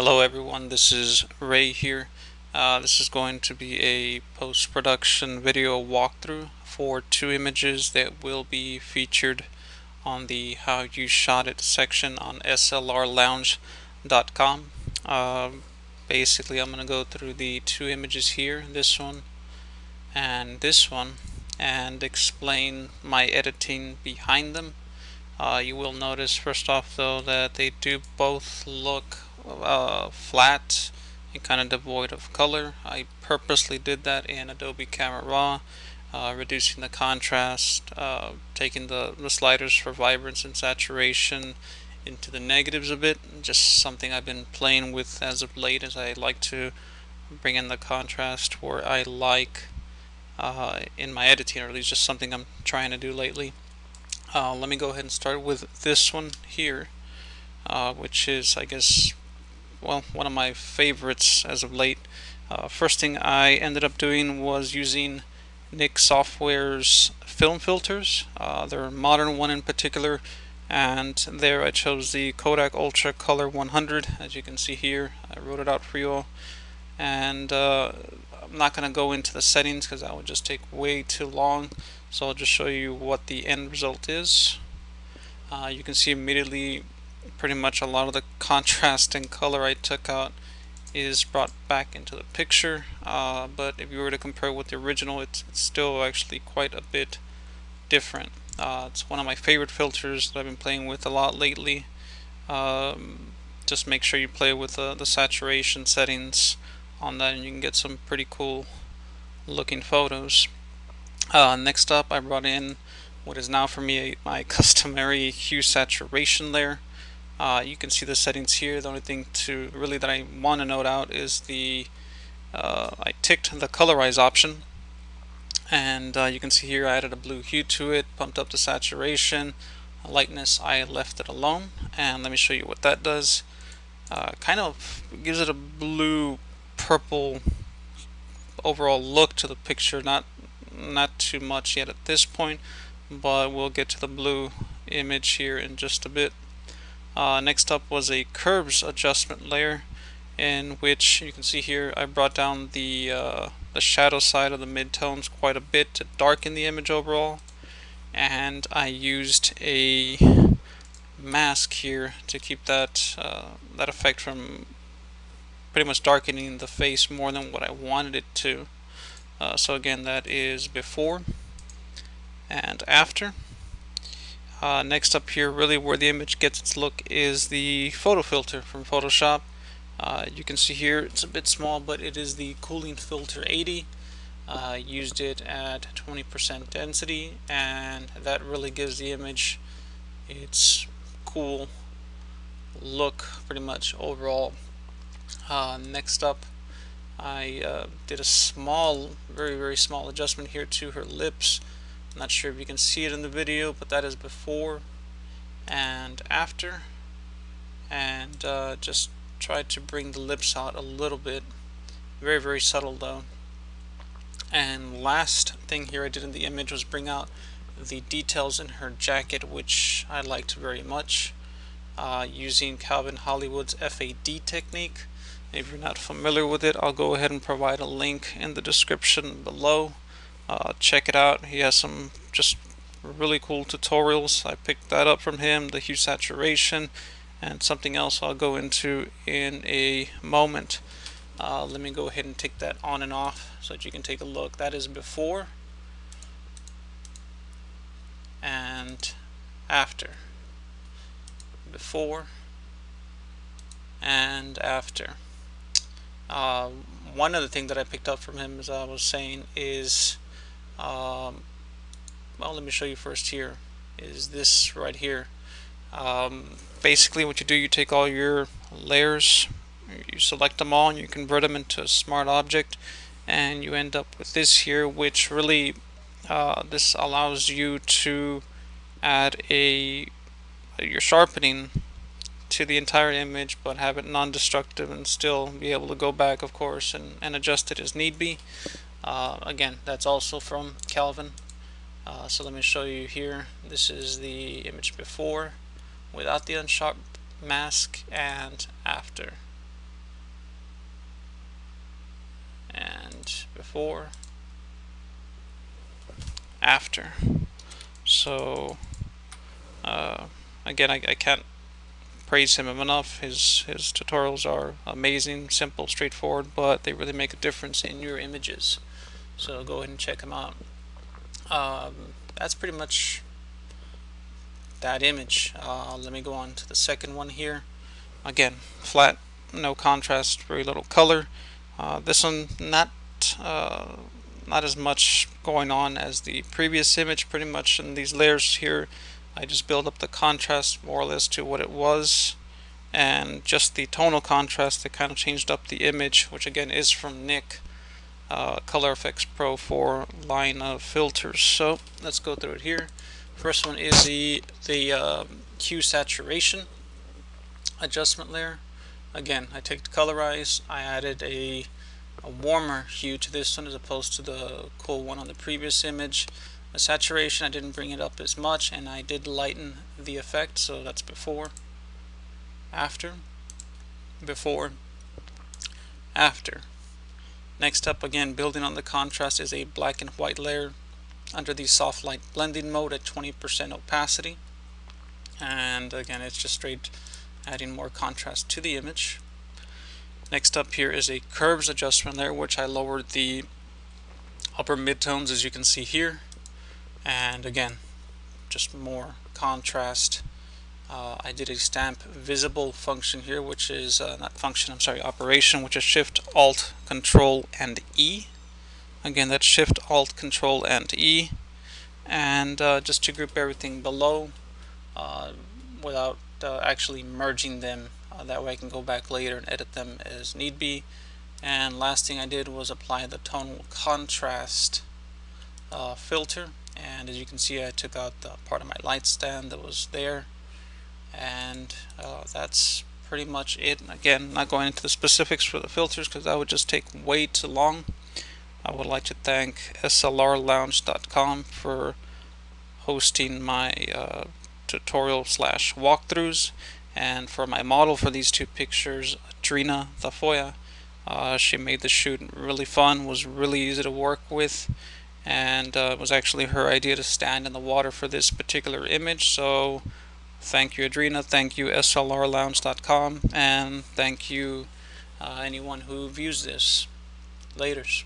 Hello everyone, this is Ray here. This is going to be a post-production video walkthrough for two images that will be featured on the How You Shot It section on slrlounge.com. Basically, I'm going to go through the two images here, this one, and explain my editing behind them. You will notice first off though that they do both look flat and kind of devoid of color. I purposely did that in Adobe Camera Raw, reducing the contrast, taking the sliders for vibrance and saturation into the negatives a bit. Just something I've been playing with as of late, as I like to bring in the contrast where I like in my editing, or at least just something I'm trying to do lately. Let me go ahead and start with this one here, which is, I guess, well, one of my favorites as of late. First thing I ended up doing was using Nik Software's film filters, their modern one in particular, and there I chose the Kodak Ultra Color 100. As you can see here, I wrote it out for you all, and I'm not going to go into the settings because that would just take way too long, so I'll just show you what the end result is. You can see immediately pretty much a lot of the contrast and color I took out is brought back into the picture, but if you were to compare with the original, it's still actually quite a bit different. It's one of my favorite filters that I've been playing with a lot lately. Just make sure you play with the saturation settings on that and you can get some pretty cool looking photos. Next up, I brought in what is now for me my customary hue saturation layer. You can see the settings here. The only thing that I want to note out is I ticked the colorize option, and you can see here I added a blue hue to it, pumped up the saturation. Lightness I left it alone, and let me show you what that does. Kind of gives it a blue purple overall look to the picture. Not too much yet at this point, but we'll get to the blue image here in just a bit. Next up was a curves adjustment layer, in which you can see here I brought down the shadow side of the midtones quite a bit to darken the image overall, and I used a mask here to keep that effect from pretty much darkening the face more than what I wanted it to. So again, that is before and after. Next up here, really where the image gets its look, is the photo filter from Photoshop. You can see here it's a bit small, but it is the Cooling Filter 80. Used it at 20% density, and that really gives the image its cool look pretty much overall. Next up, I did a small, very small adjustment here to her lips. I'm not sure if you can see it in the video, but that is before and after, and just tried to bring the lips out a little bit. Very subtle though. And last thing here I did in the image was bring out the details in her jacket, which I liked very much, using Calvin Hollywood's FAD technique. If you're not familiar with it, I'll go ahead and provide a link in the description below. Check it out. He has some just really cool tutorials. I picked that up from him, the hue saturation, and something else I'll go into in a moment. Let me go ahead and take that on and off so that you can take a look. That is before and after. Before and after. One other thing that I picked up from him, as I was saying, is well, let me show you first here, is this right here. Basically what you do, you take all your layers, you select them all, and you convert them into a smart object, and you end up with this here, which really this allows you to add your sharpening to the entire image, but have it non-destructive and still be able to go back, of course, and adjust it as need be. Again, that's also from Calvin. So let me show you here. This is the image before, without the unsharp mask, and after. before, after. So again, I can't praise him enough. His tutorials are amazing, simple, straightforward, but they really make a difference in your images. So go ahead and check him out. That's pretty much that image. Let me go on to the second one here. Again, flat, no contrast, very little color. This one uh, not as much going on as the previous image. Pretty much in these layers here, I just build up the contrast more or less to what it was, and just the tonal contrast that kind of changed up the image, which again is from Nick, Color Effects Pro 4 line of filters. So let's go through it here. First one is the hue saturation adjustment layer. Again, I take the colorize, I added a warmer hue to this one as opposed to the cool one on the previous image. The saturation, I didn't bring it up as much, and I did lighten the effect. So that's before, after, before, after. Next up, again, building on the contrast, is a black and white layer under the soft light blending mode at 20% opacity. And again, it's just straight adding more contrast to the image. Next up here is a curves adjustment layer, which I lowered the upper midtones, as you can see here. And again, just more contrast. I did a stamp visible function here, which is not function, I'm sorry, operation, which is Shift Alt Control and E. Again, that's Shift Alt Control and E, and just to group everything below without actually merging them. That way I can go back later and edit them as need be. And last thing I did was apply the tonal contrast filter, and as you can see, I took out the part of my light stand that was there, and that's pretty much it. Again, not going into the specifics for the filters because that would just take way too long. I would like to thank slrlounge.com for hosting my tutorial slash walkthroughs, and for my model for these two pictures, Adrina Thafoya. She made the shoot really fun, was really easy to work with, and it was actually her idea to stand in the water for this particular image. So thank you, Adrina, thank you, slrlounge.com, and thank you anyone who views this. Laters.